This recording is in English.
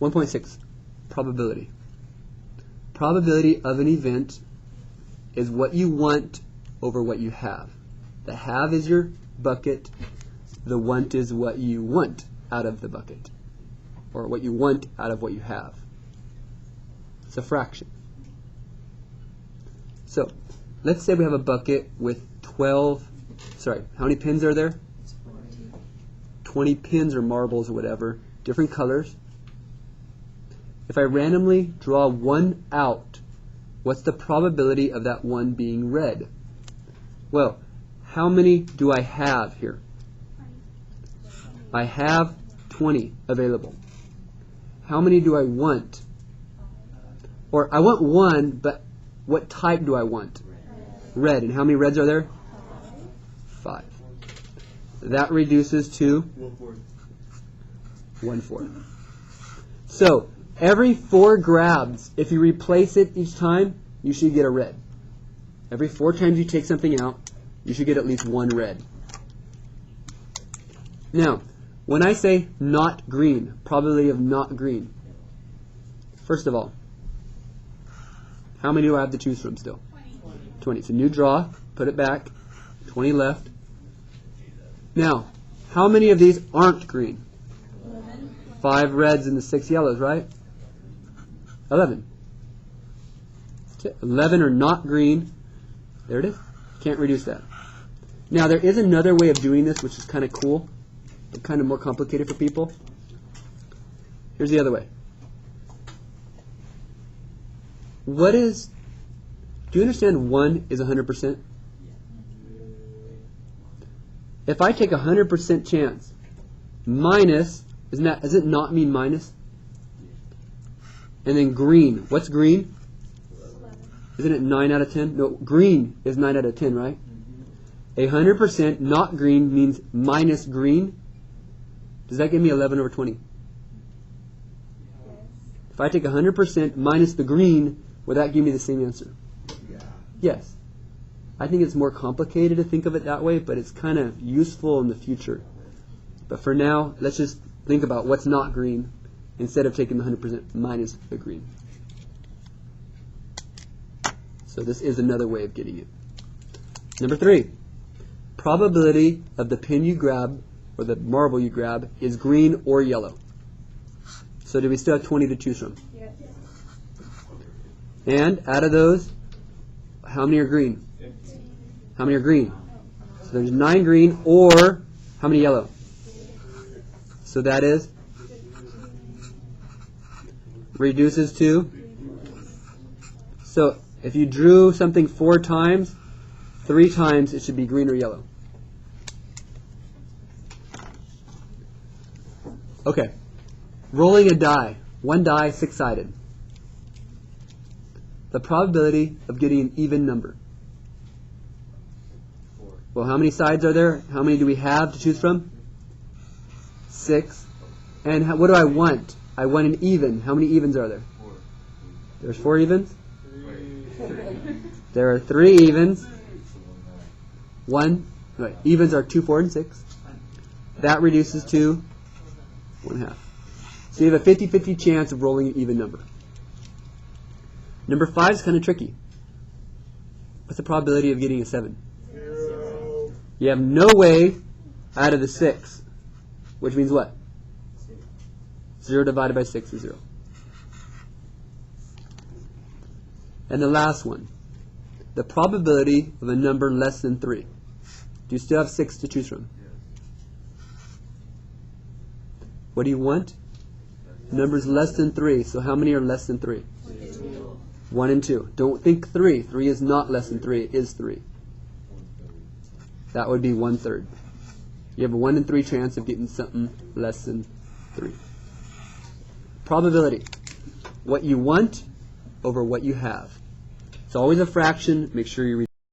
1.6, probability. Probability of an event is what you want over what you have. The have is your bucket. The want is what you want out of the bucket, or what you want out of what you have. It's a fraction. So let's say we have a bucket with 12, sorry, how many pins are there? 20 pins or marbles or whatever, different colors. If I randomly draw one out, what's the probability of that one being red? Well, how many do I have here? I have 20 available. How many do I want? Or I want one, but what type do I want? Red. And how many reds are there? 5. That reduces to 1/4. So every 4 grabs, if you replace it each time, you should get a red. Every 4 times you take something out, you should get at least 1 red. Now, when I say not green, probability of not green, first of all, how many do I have to choose from still? 20. It's a new draw. Put it back. 20 left. Now, how many of these aren't green? 11. 5 reds and the 6 yellows, right? 11. Okay. 11 are not green. There it is. Can't reduce that. Now, there is another way of doing this, which is kind of cool, but kind of more complicated for people. Here's the other way. Do you understand 1 is 100%? If I take 100% chance, minus, does it not mean minus? And then green, what's green? 11. Isn't it 9 out of 10? No, green is 9 out of 10, right? 100% not green means minus green. Does that give me 11 over 20? If I take 100% minus the green, will that give me the same answer? Yes. I think it's more complicated to think of it that way, but it's kind of useful in the future. But for now, let's just think about what's not green instead of taking the 100% minus the green. So this is another way of getting it. Number 3, probability of the pin you grab or the marble you grab is green or yellow. So do we still have 20 to choose from? Yes. And out of those, how many are green? How many are green? So there's 9 green, or how many yellow? So that is reduces to. So if you drew something 4 times, 3 times it should be green or yellow. Okay. Rolling a die. 1 die, 6-sided. The probability of getting an even number. Well, how many sides are there? How many do we have to choose from? 6. And what do I want? I want an even. How many evens are there? 4. There's 4 evens? There are 3 evens. 1. Right. Evens are 2, 4, and 6. That reduces to 1/2. So you have a 50-50 chance of rolling an even number. Number 5 is kind of tricky. What's the probability of getting a 7? 0. You have no way out of the 6, which means what? 0 divided by 6 is 0. And the last one, the probability of a number less than 3. Do you still have 6 to choose from? What do you want? Numbers less than 3. So how many are less than 3? 1 and 2. Don't think 3. 3 is not less than 3. It is 3. That would be 1/3. You have a 1 in 3 chance of getting something less than 3. Probability. What you want over what you have. It's always a fraction. Make sure you read